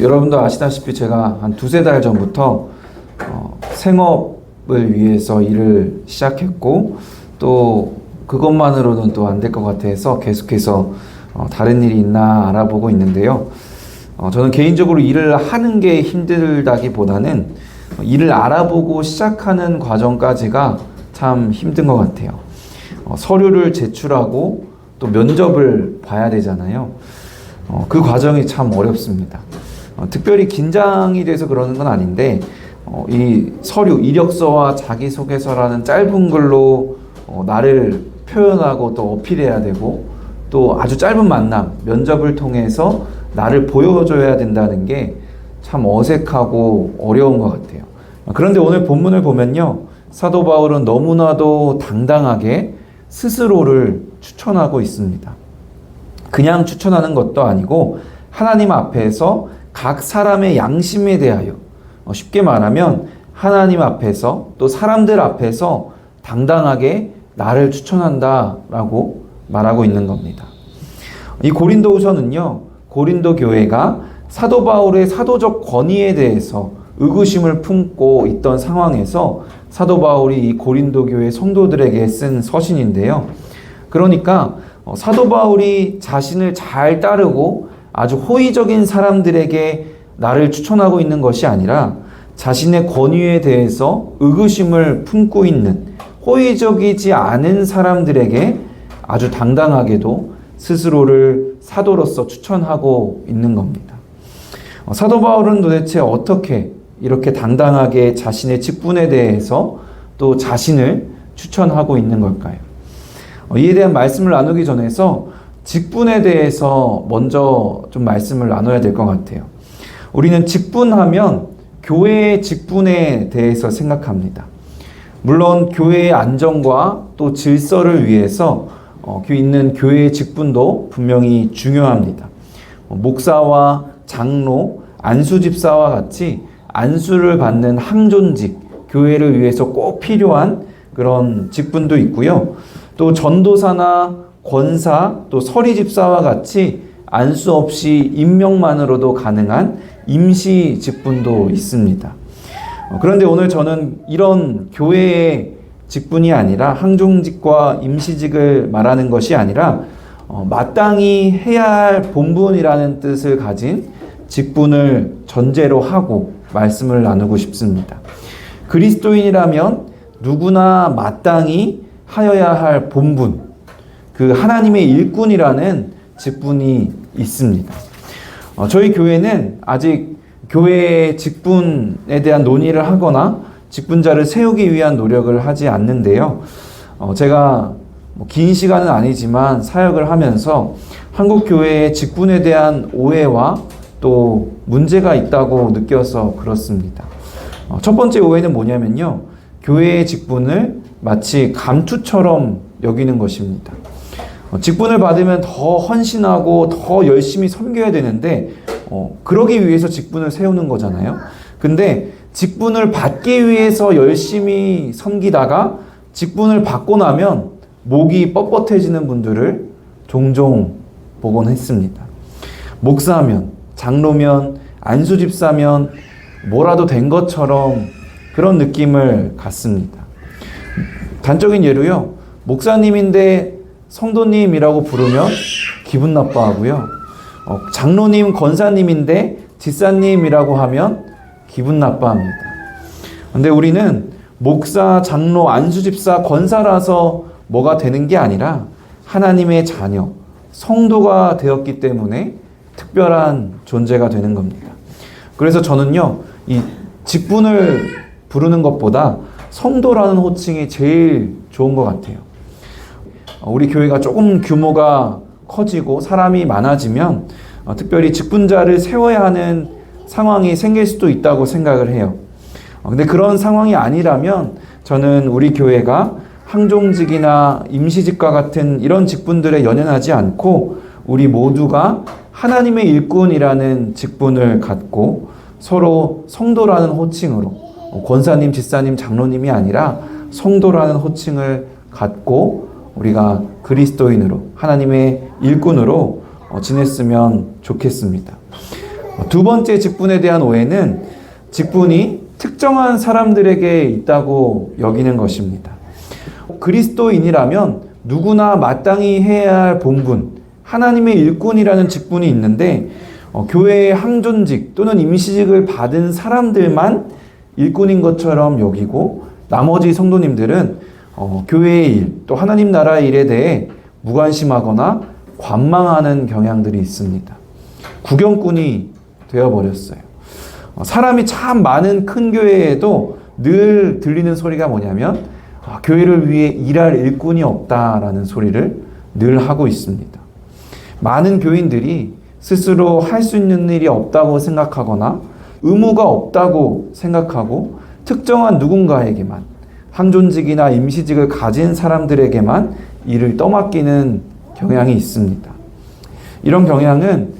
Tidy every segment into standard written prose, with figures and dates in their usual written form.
여러분도 아시다시피 제가 한 두세 달 전부터 생업을 위해서 일을 시작했고, 또 그것만으로는 또 안 될 것 같아서 계속해서 다른 일이 있나 알아보고 있는데요. 저는 개인적으로 일을 하는 게 힘들다기보다는 일을 알아보고 시작하는 과정까지가 참 힘든 것 같아요. 서류를 제출하고 또 면접을 봐야 되잖아요. 그 과정이 참 어렵습니다. 특별히 긴장이 돼서 그러는 건 아닌데, 이 서류, 이력서와 자기소개서라는 짧은 글로 나를 표현하고 또 어필해야 되고, 또 아주 짧은 만남, 면접을 통해서 나를 보여줘야 된다는 게 참 어색하고 어려운 것 같아요. 그런데 오늘 본문을 보면요, 사도 바울은 너무나도 당당하게 스스로를 추천하고 있습니다. 그냥 추천하는 것도 아니고 하나님 앞에서 각 사람의 양심에 대하여, 쉽게 말하면 하나님 앞에서 또 사람들 앞에서 당당하게 나를 추천한다라고 말하고 있는 겁니다. 이 고린도후서는요, 고린도 교회가 사도 바울의 사도적 권위에 대해서 의구심을 품고 있던 상황에서 사도 바울이 이 고린도 교회 성도들에게 쓴 서신인데요. 그러니까 사도 바울이 자신을 잘 따르고 아주 호의적인 사람들에게 나를 추천하고 있는 것이 아니라 자신의 권위에 대해서 의구심을 품고 있는 호의적이지 않은 사람들에게 아주 당당하게도 스스로를 사도로서 추천하고 있는 겁니다. 사도 바울은 도대체 어떻게 이렇게 당당하게 자신의 직분에 대해서 또 자신을 추천하고 있는 걸까요? 이에 대한 말씀을 나누기 전에서 직분에 대해서 먼저 좀 말씀을 나눠야 될 것 같아요. 우리는 직분하면 교회의 직분에 대해서 생각합니다. 물론 교회의 안정과 또 질서를 위해서 있는 교회의 직분도 분명히 중요합니다. 목사와 장로, 안수집사와 같이 안수를 받는 항존직, 교회를 위해서 꼭 필요한 그런 직분도 있고요. 또 전도사나 권사, 또 서리집사와 같이 안수 없이 임명만으로도 가능한 임시 직분도 있습니다. 그런데 오늘 저는 이런 교회의 직분이 아니라 항종직과 임시직을 말하는 것이 아니라 마땅히 해야 할 본분이라는 뜻을 가진 직분을 전제로 하고 말씀을 나누고 싶습니다. 그리스도인이라면 누구나 마땅히 하여야 할 본분, 그 하나님의 일꾼이라는 직분이 있습니다. 저희 교회는 아직 교회의 직분에 대한 논의를 하거나 직분자를 세우기 위한 노력을 하지 않는데요. 제가 긴 시간은 아니지만 사역을 하면서 한국 교회의 직분에 대한 오해와 또 문제가 있다고 느껴서 그렇습니다. 첫 번째 오해는 뭐냐면요, 교회의 직분을 마치 감투처럼 여기는 것입니다. 직분을 받으면 더 헌신하고 더 열심히 섬겨야 되는데 그러기 위해서 직분을 세우는 거잖아요. 근데 직분을 받기 위해서 열심히 섬기다가 직분을 받고 나면 목이 뻣뻣해지는 분들을 종종 보곤 했습니다. 목사면, 장로면, 안수집사면 뭐라도 된 것처럼 그런 느낌을 갖습니다. 단적인 예로요, 목사님인데 성도님이라고 부르면 기분 나빠하고요, 장로님, 권사님인데 집사님이라고 하면 기분 나빠합니다. 근데 우리는 목사, 장로, 안수집사, 권사라서 뭐가 되는 게 아니라 하나님의 자녀, 성도가 되었기 때문에 특별한 존재가 되는 겁니다. 그래서 저는요, 이 직분을 부르는 것보다 성도라는 호칭이 제일 좋은 것 같아요. 우리 교회가 조금 규모가 커지고 사람이 많아지면 특별히 직분자를 세워야 하는 상황이 생길 수도 있다고 생각을 해요. 근데 그런 상황이 아니라면 저는 우리 교회가 항종직이나 임시직과 같은 이런 직분들에 연연하지 않고 우리 모두가 하나님의 일꾼이라는 직분을 갖고 서로 성도라는 호칭으로, 권사님, 집사님, 장로님이 아니라 성도라는 호칭을 갖고 우리가 그리스도인으로, 하나님의 일꾼으로 지냈으면 좋겠습니다. 두 번째 직분에 대한 오해는 직분이 특정한 사람들에게 있다고 여기는 것입니다. 그리스도인이라면 누구나 마땅히 해야 할 본분, 하나님의 일꾼이라는 직분이 있는데 교회의 항존직 또는 임시직을 받은 사람들만 일꾼인 것처럼 여기고 나머지 성도님들은 교회의 일, 또 하나님 나라의 일에 대해 무관심하거나 관망하는 경향들이 있습니다. 구경꾼이 되어버렸어요. 사람이 참 많은 큰 교회에도 늘 들리는 소리가 뭐냐면 교회를 위해 일할 일꾼이 없다라는 소리를 늘 하고 있습니다. 많은 교인들이 스스로 할 수 있는 일이 없다고 생각하거나 의무가 없다고 생각하고 특정한 누군가에게만 항존직이나 임시직을 가진 사람들에게만 일을 떠맡기는 경향이 있습니다. 이런 경향은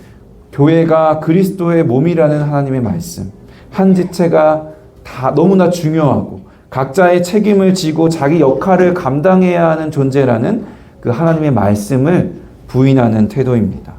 교회가 그리스도의 몸이라는 하나님의 말씀, 한 지체가 다 너무나 중요하고 각자의 책임을 지고 자기 역할을 감당해야 하는 존재라는 그 하나님의 말씀을 부인하는 태도입니다.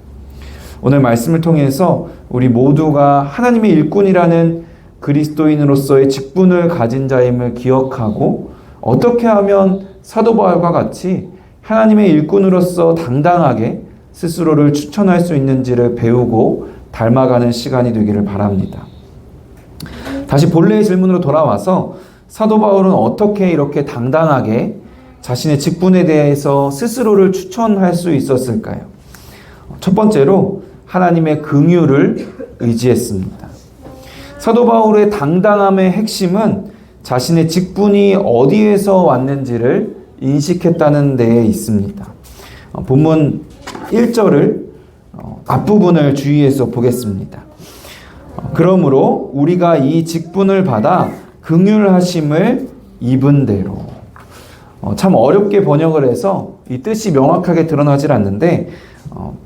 오늘 말씀을 통해서 우리 모두가 하나님의 일꾼이라는 그리스도인으로서의 직분을 가진 자임을 기억하고 어떻게 하면 사도 바울과 같이 하나님의 일꾼으로서 당당하게 스스로를 추천할 수 있는지를 배우고 닮아가는 시간이 되기를 바랍니다. 다시 본래의 질문으로 돌아와서 사도 바울은 어떻게 이렇게 당당하게 자신의 직분에 대해서 스스로를 추천할 수 있었을까요? 첫 번째로 하나님의 긍휼을 의지했습니다. 사도 바울의 당당함의 핵심은 자신의 직분이 어디에서 왔는지를 인식했다는 데에 있습니다. 본문 1절을 앞부분을 주의해서 보겠습니다. 그러므로 우리가 이 직분을 받아 긍휼하심을 입은 대로. 참 어렵게 번역을 해서 이 뜻이 명확하게 드러나질 않는데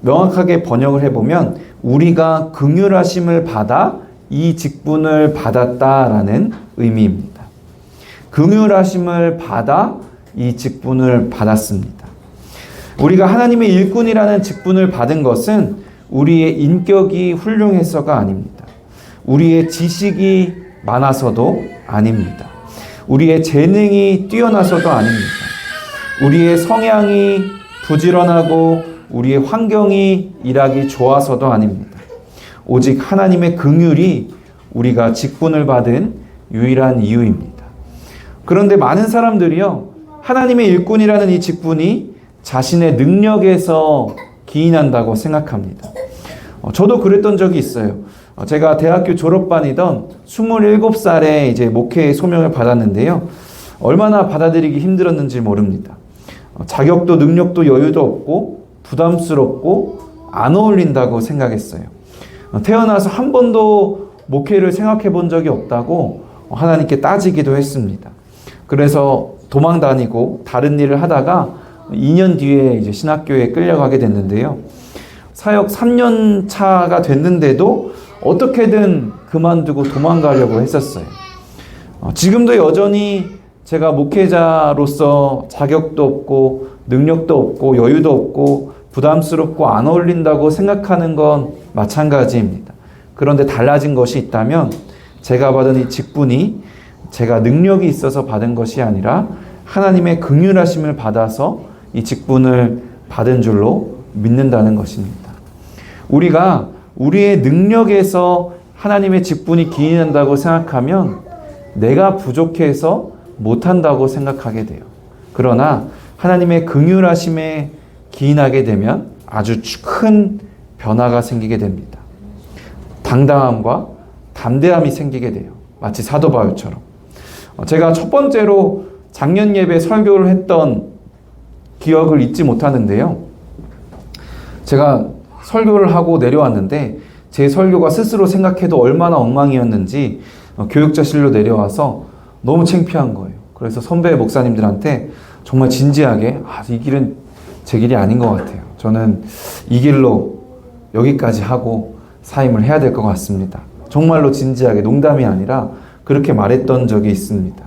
명확하게 번역을 해보면 우리가 긍휼하심을 받아 이 직분을 받았다라는 의미입니다. 긍휼하심을 받아 이 직분을 받았습니다. 우리가 하나님의 일꾼이라는 직분을 받은 것은 우리의 인격이 훌륭해서가 아닙니다. 우리의 지식이 많아서도 아닙니다. 우리의 재능이 뛰어나서도 아닙니다. 우리의 성향이 부지런하고 우리의 환경이 일하기 좋아서도 아닙니다. 오직 하나님의 긍휼이 우리가 직분을 받은 유일한 이유입니다. 그런데 많은 사람들이요, 하나님의 일꾼이라는 이 직분이 자신의 능력에서 기인한다고 생각합니다. 저도 그랬던 적이 있어요. 제가 대학교 졸업반이던 27살에 이제 목회의 소명을 받았는데요. 얼마나 받아들이기 힘들었는지 모릅니다. 자격도 능력도 여유도 없고 부담스럽고 안 어울린다고 생각했어요. 태어나서 한 번도 목회를 생각해 본 적이 없다고 하나님께 따지기도 했습니다. 그래서 도망 다니고 다른 일을 하다가 2년 뒤에 이제 신학교에 끌려가게 됐는데요. 사역 3년 차가 됐는데도 어떻게든 그만두고 도망가려고 했었어요. 지금도 여전히 제가 목회자로서 자격도 없고 능력도 없고 여유도 없고 부담스럽고 안 어울린다고 생각하는 건 마찬가지입니다. 그런데 달라진 것이 있다면 제가 받은 이 직분이 제가 능력이 있어서 받은 것이 아니라 하나님의 긍휼하심을 받아서 이 직분을 받은 줄로 믿는다는 것입니다. 우리가 우리의 능력에서 하나님의 직분이 기인한다고 생각하면 내가 부족해서 못한다고 생각하게 돼요. 그러나 하나님의 긍휼하심에 기인하게 되면 아주 큰 변화가 생기게 됩니다. 당당함과 담대함이 생기게 돼요. 마치 사도 바울처럼. 제가 첫 번째로 작년 예배 설교를 했던 기억을 잊지 못하는데요. 제가 설교를 하고 내려왔는데 제 설교가 스스로 생각해도 얼마나 엉망이었는지 교육자실로 내려와서 너무 창피한 거예요. 그래서 선배 목사님들한테 정말 진지하게 이 길은 제 길이 아닌 것 같아요. 저는 이 길로 여기까지 하고 사임을 해야 될 것 같습니다. 정말로 진지하게, 농담이 아니라 그렇게 말했던 적이 있습니다.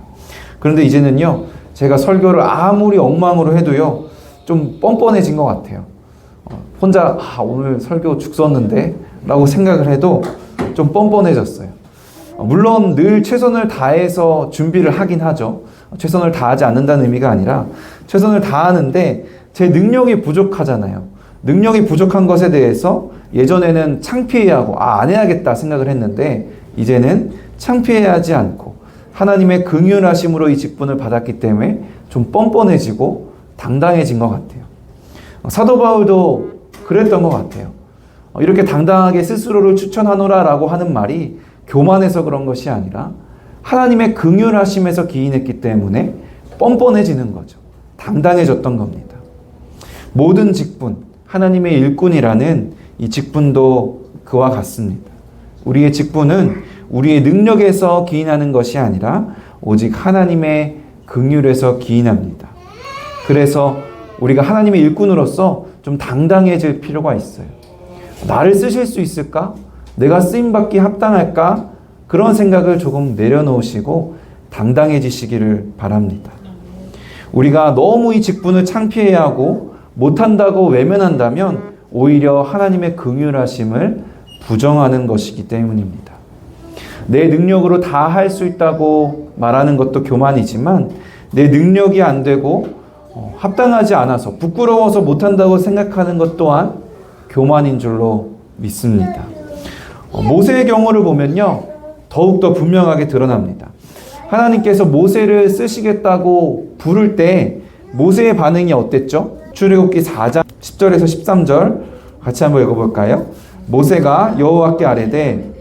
그런데 이제는요, 제가 설교를 아무리 엉망으로 해도요, 좀 뻔뻔해진 것 같아요. 혼자 오늘 설교 죽 썼는데 라고 생각을 해도 좀 뻔뻔해졌어요. 물론 늘 최선을 다해서 준비를 하긴 하죠. 최선을 다하지 않는다는 의미가 아니라 최선을 다하는데 제 능력이 부족하잖아요. 능력이 부족한 것에 대해서 예전에는 창피해하고 안 해야겠다 생각을 했는데 이제는 창피해하지 않고 하나님의 긍휼하심으로 이 직분을 받았기 때문에 좀 뻔뻔해지고 당당해진 것 같아요. 사도 바울도 그랬던 것 같아요. 이렇게 당당하게 스스로를 추천하노라 라고 하는 말이 교만해서 그런 것이 아니라 하나님의 긍휼하심에서 기인했기 때문에 뻔뻔해지는 거죠. 당당해졌던 겁니다. 모든 직분, 하나님의 일꾼이라는 이 직분도 그와 같습니다. 우리의 직분은 우리의 능력에서 기인하는 것이 아니라 오직 하나님의 긍휼에서 기인합니다. 그래서 우리가 하나님의 일꾼으로서 좀 당당해질 필요가 있어요. 나를 쓰실 수 있을까? 내가 쓰임받기 합당할까? 그런 생각을 조금 내려놓으시고 당당해지시기를 바랍니다. 우리가 너무 이 직분을 창피해하고 못한다고 외면한다면 오히려 하나님의 긍휼하심을 부정하는 것이기 때문입니다. 내 능력으로 다 할 수 있다고 말하는 것도 교만이지만 내 능력이 안 되고 합당하지 않아서 부끄러워서 못한다고 생각하는 것 또한 교만인 줄로 믿습니다. 모세의 경우를 보면요, 더욱더 분명하게 드러납니다. 하나님께서 모세를 쓰시겠다고 부를 때 모세의 반응이 어땠죠? 출애굽기 4장 10절에서 13절 같이 한번 읽어볼까요? 모세가 여호와께 아뢰되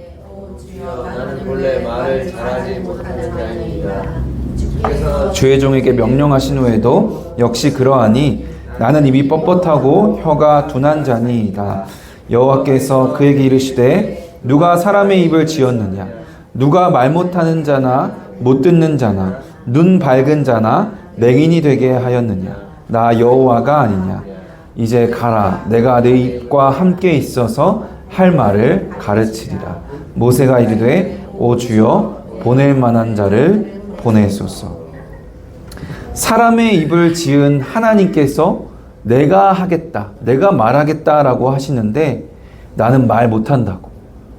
나는 본래 말을 잘하지 못하는 자입니다. 주의 종에게 명령하신 후에도 역시 그러하니 나는 입이 뻣뻣하고 혀가 둔한 자니이다. 여호와께서 그에게 이르시되 누가 사람의 입을 지었느냐? 누가 말 못하는 자나 못 듣는 자나 눈 밝은 자나 맹인이 되게 하였느냐? 나 여호와가 아니냐? 이제 가라. 내가 내 입과 함께 있어서 할 말을 가르치리라. 모세가 이르되 오 주여 보낼 만한 자를 보내소서. 사람의 입을 지은 하나님께서 내가 하겠다, 내가 말하겠다라고 하시는데 나는 말 못한다고,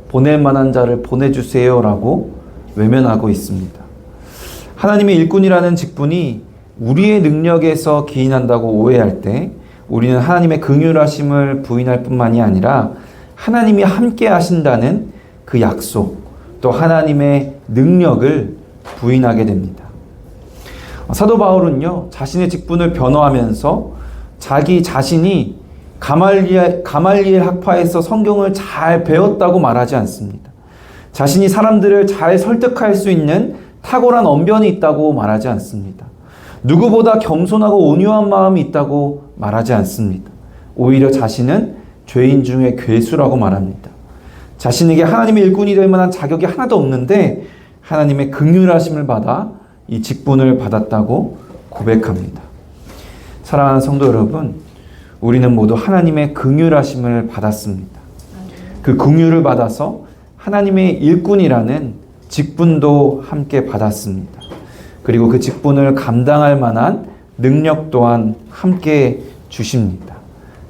보낼 만한 자를 보내주세요라고 외면하고 있습니다. 하나님의 일꾼이라는 직분이 우리의 능력에서 기인한다고 오해할 때 우리는 하나님의 긍휼하심을 부인할 뿐만이 아니라 하나님이 함께 하신다는 그 약속, 또 하나님의 능력을 부인하게 됩니다. 사도 바울은요, 자신의 직분을 변호하면서 자기 자신이 가말리엘 학파에서 성경을 잘 배웠다고 말하지 않습니다. 자신이 사람들을 잘 설득할 수 있는 탁월한 언변이 있다고 말하지 않습니다. 누구보다 겸손하고 온유한 마음이 있다고 말하지 않습니다. 오히려 자신은 죄인 중에 괴수라고 말합니다. 자신에게 하나님의 일꾼이 될 만한 자격이 하나도 없는데 하나님의 긍휼하심을 받아 이 직분을 받았다고 고백합니다. 사랑하는 성도 여러분, 우리는 모두 하나님의 긍휼하심을 받았습니다. 그 긍휼을 받아서 하나님의 일꾼이라는 직분도 함께 받았습니다. 그리고 그 직분을 감당할 만한 능력 또한 함께 주십니다.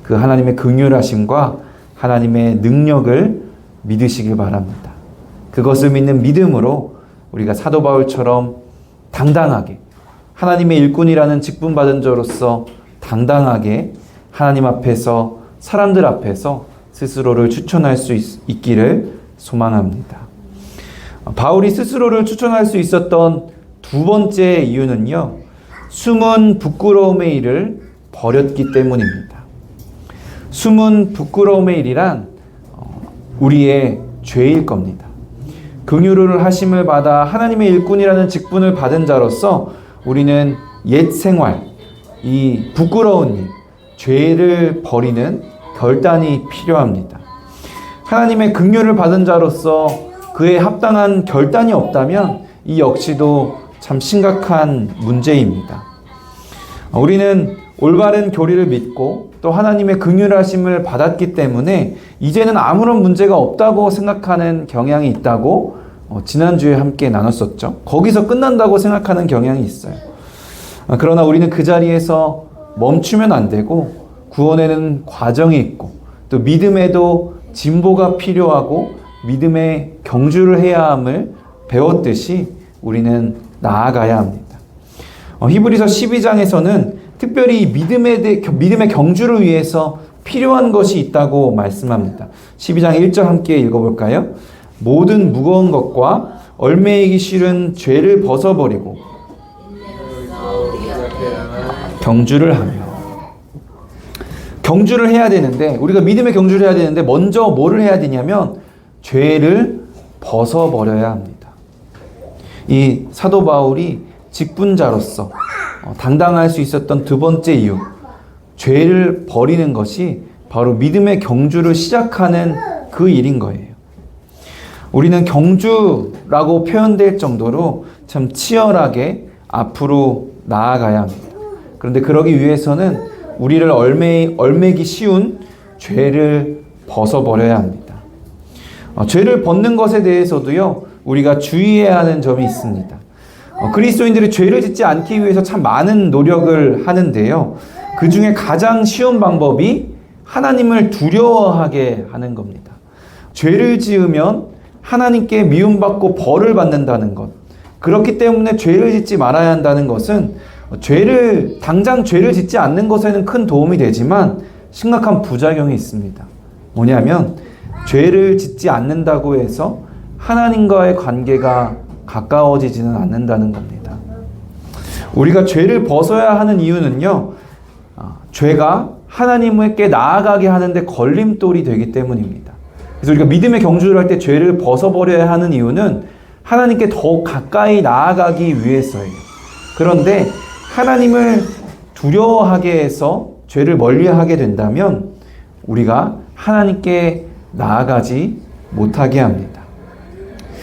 그 하나님의 긍휼하심과 하나님의 능력을 믿으시길 바랍니다. 그것을 믿는 믿음으로 우리가 사도 바울처럼 당당하게 하나님의 일꾼이라는 직분 받은 자로서 당당하게 하나님 앞에서 사람들 앞에서 스스로를 추천할 수 있기를 소망합니다. 바울이 스스로를 추천할 수 있었던 두 번째 이유는요, 숨은 부끄러움의 일을 버렸기 때문입니다. 숨은 부끄러움의 일이란 우리의 죄일 겁니다. 긍휼을 하심을 받아 하나님의 일꾼이라는 직분을 받은 자로서 우리는 옛 생활, 이 부끄러운 일, 죄를 버리는 결단이 필요합니다. 하나님의 긍휼을 받은 자로서 그에 합당한 결단이 없다면 이 역시도 참 심각한 문제입니다. 우리는 올바른 교리를 믿고 또 하나님의 긍휼하심을 받았기 때문에 이제는 아무런 문제가 없다고 생각하는 경향이 있다고 지난주에 함께 나눴었죠. 거기서 끝난다고 생각하는 경향이 있어요. 그러나 우리는 그 자리에서 멈추면 안 되고 구원에는 과정이 있고 또 믿음에도 진보가 필요하고 믿음의 경주를 해야 함을 배웠듯이 우리는 나아가야 합니다. 히브리서 12장에서는 특별히 믿음의 경주를 위해서 필요한 것이 있다고 말씀합니다. 12장 1절 함께 읽어볼까요? 모든 무거운 것과 얼매이기 싫은 죄를 벗어버리고 경주를 하며. 경주를 해야 되는데, 우리가 믿음의 경주를 해야 되는데 먼저 뭐를 해야 되냐면 죄를 벗어버려야 합니다. 이 사도 바울이 직분자로서 당당할 수 있었던 두 번째 이유, 죄를 버리는 것이 바로 믿음의 경주를 시작하는 그 일인 거예요. 우리는 경주라고 표현될 정도로 참 치열하게 앞으로 나아가야 합니다. 그런데 그러기 위해서는 우리를 얼매기 쉬운 죄를 벗어버려야 합니다. 죄를 벗는 것에 대해서도요, 우리가 주의해야 하는 점이 있습니다. 그리스도인들이 죄를 짓지 않기 위해서 참 많은 노력을 하는데요. 그 중에 가장 쉬운 방법이 하나님을 두려워하게 하는 겁니다. 죄를 지으면 하나님께 미움받고 벌을 받는다는 것. 그렇기 때문에 죄를 짓지 말아야 한다는 것은 당장 죄를 짓지 않는 것에는 큰 도움이 되지만 심각한 부작용이 있습니다. 뭐냐면 죄를 짓지 않는다고 해서 하나님과의 관계가 가까워지지는 않는다는 겁니다. 우리가 죄를 벗어야 하는 이유는요, 죄가 하나님께 나아가게 하는데 걸림돌이 되기 때문입니다. 그래서 우리가 믿음의 경주를 할 때 죄를 벗어버려야 하는 이유는 하나님께 더 가까이 나아가기 위해서예요. 그런데 하나님을 두려워하게 해서 죄를 멀리하게 된다면 우리가 하나님께 나아가지 못하게 합니다.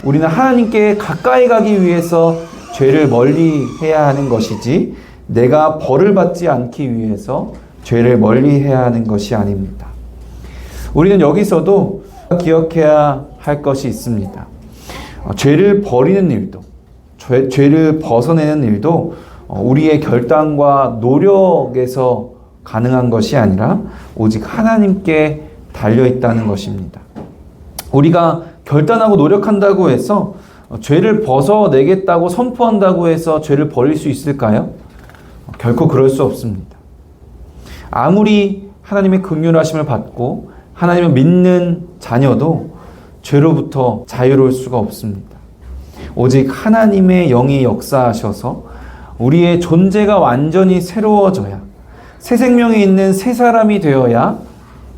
우리는 하나님께 가까이 가기 위해서 죄를 멀리해야 하는 것이지 내가 벌을 받지 않기 위해서 죄를 멀리해야 하는 것이 아닙니다. 우리는 여기서도 기억해야 할 것이 있습니다. 죄를 버리는 일도, 죄를 벗어내는 일도 우리의 결단과 노력에서 가능한 것이 아니라 오직 하나님께 달려있다는 것입니다. 우리가 결단하고 노력한다고 해서 죄를 벗어내겠다고 선포한다고 해서 죄를 버릴 수 있을까요? 결코 그럴 수 없습니다. 아무리 하나님의 긍휼하심을 받고 하나님을 믿는 자녀도 죄로부터 자유로울 수가 없습니다. 오직 하나님의 영이 역사하셔서 우리의 존재가 완전히 새로워져야, 새 생명이 있는 새 사람이 되어야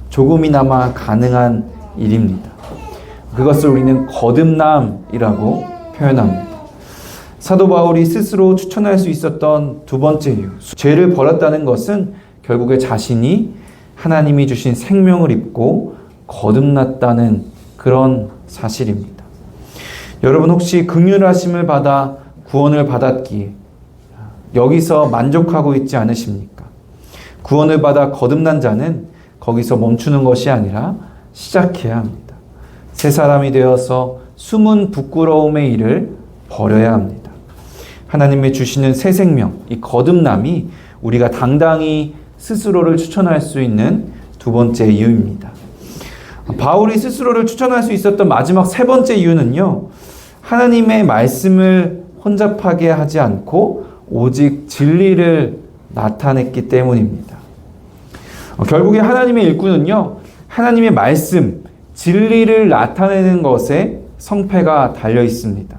조금이나마 가능한 일입니다. 그것을 우리는 거듭남이라고 표현합니다. 사도 바울이 스스로 추천할 수 있었던 두 번째 이유, 죄를 버렸다는 것은 결국에 자신이 하나님이 주신 생명을 입고 거듭났다는 그런 사실입니다. 여러분 혹시 긍휼하심을 받아 구원을 받았기에 여기서 만족하고 있지 않으십니까? 구원을 받아 거듭난 자는 거기서 멈추는 것이 아니라 시작해야 합니다. 새 사람이 되어서 숨은 부끄러움의 일을 버려야 합니다. 하나님이 주시는 새 생명, 이 거듭남이 우리가 당당히 스스로를 추천할 수 있는 두 번째 이유입니다. 바울이 스스로를 추천할 수 있었던 마지막 세 번째 이유는요, 하나님의 말씀을 혼잡하게 하지 않고 오직 진리를 나타냈기 때문입니다. 결국에 하나님의 일꾼은요, 하나님의 말씀, 진리를 나타내는 것에 성패가 달려 있습니다.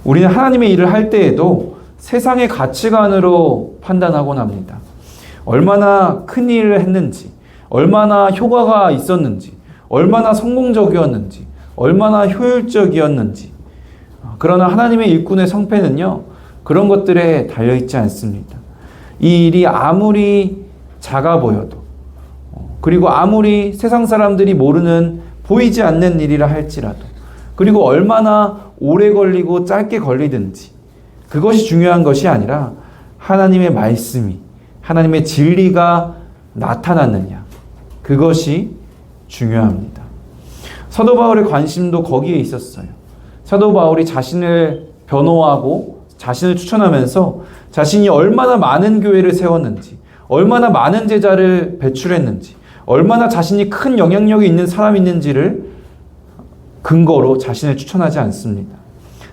우리는 하나님의 일을 할 때에도 세상의 가치관으로 판단하곤 합니다. 얼마나 큰 일을 했는지, 얼마나 효과가 있었는지, 얼마나 성공적이었는지, 얼마나 효율적이었는지. 그러나 하나님의 일꾼의 성패는요, 그런 것들에 달려있지 않습니다. 이 일이 아무리 작아 보여도, 그리고 아무리 세상 사람들이 모르는 보이지 않는 일이라 할지라도, 그리고 얼마나 오래 걸리고 짧게 걸리든지, 그것이 중요한 것이 아니라 하나님의 말씀이, 하나님의 진리가 나타났느냐, 그것이 중요합니다. 사도 바울의 관심도 거기에 있었어요. 사도 바울이 자신을 변호하고 자신을 추천하면서 자신이 얼마나 많은 교회를 세웠는지, 얼마나 많은 제자를 배출했는지, 얼마나 자신이 큰 영향력이 있는 사람이 있는지를 근거로 자신을 추천하지 않습니다.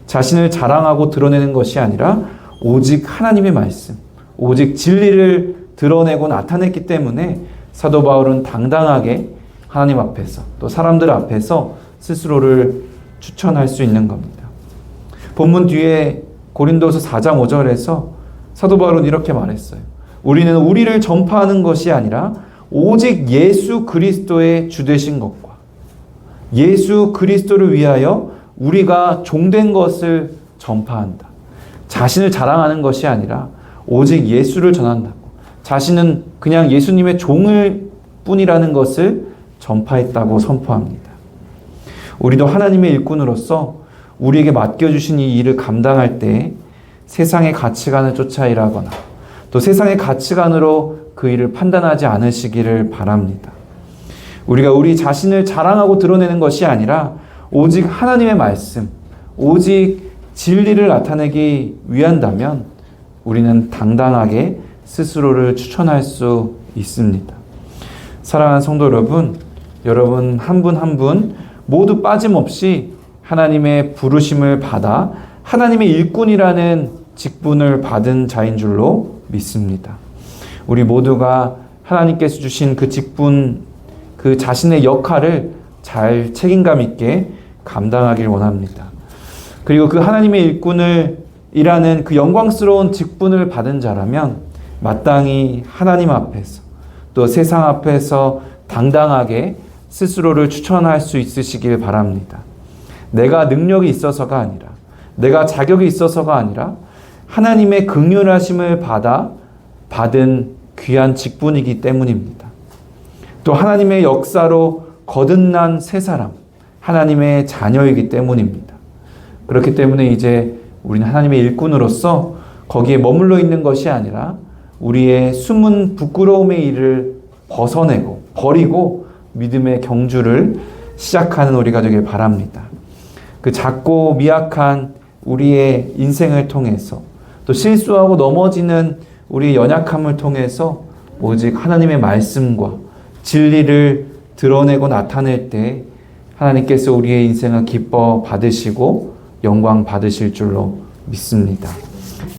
자신을 자랑하고 드러내는 것이 아니라 오직 하나님의 말씀, 오직 진리를 드러내고 나타냈기 때문에 사도 바울은 당당하게 하나님 앞에서 또 사람들 앞에서 스스로를 추천할 수 있는 겁니다. 본문 뒤에 고린도서 4장 5절에서 사도 바울은 이렇게 말했어요. 우리는 우리를 전파하는 것이 아니라 오직 예수 그리스도의 주되신 것과 예수 그리스도를 위하여 우리가 종된 것을 전파한다. 자신을 자랑하는 것이 아니라 오직 예수를 전한다고. 자신은 그냥 예수님의 종을 뿐이라는 것을 전파했다고 선포합니다. 우리도 하나님의 일꾼으로서 우리에게 맡겨주신 이 일을 감당할 때 세상의 가치관을 쫓아 일하거나 또 세상의 가치관으로 그 일을 판단하지 않으시기를 바랍니다. 우리가 우리 자신을 자랑하고 드러내는 것이 아니라 오직 하나님의 말씀, 오직 진리를 나타내기 위한다면 우리는 당당하게 스스로를 추천할 수 있습니다. 사랑하는 성도 여러분, 여러분 한 분 한 분 모두 빠짐없이 하나님의 부르심을 받아 하나님의 일꾼이라는 직분을 받은 자인 줄로 믿습니다. 우리 모두가 하나님께서 주신 그 직분, 그 자신의 역할을 잘 책임감 있게 감당하길 원합니다. 그리고 그 하나님의 일꾼을 일하는 그 영광스러운 직분을 받은 자라면 마땅히 하나님 앞에서 또 세상 앞에서 당당하게 스스로를 추천할 수 있으시길 바랍니다. 내가 능력이 있어서가 아니라 내가 자격이 있어서가 아니라 하나님의 긍휼하심을 받은 귀한 직분이기 때문입니다. 또 하나님의 역사로 거듭난 새 사람, 하나님의 자녀이기 때문입니다. 그렇기 때문에 이제 우리는 하나님의 일꾼으로서 거기에 머물러 있는 것이 아니라 우리의 숨은 부끄러움의 일을 벗어내고 버리고 믿음의 경주를 시작하는 우리가 되길 바랍니다. 그 작고 미약한 우리의 인생을 통해서 또 실수하고 넘어지는 우리의 연약함을 통해서 오직 하나님의 말씀과 진리를 드러내고 나타낼 때 하나님께서 우리의 인생을 기뻐 받으시고 영광 받으실 줄로 믿습니다.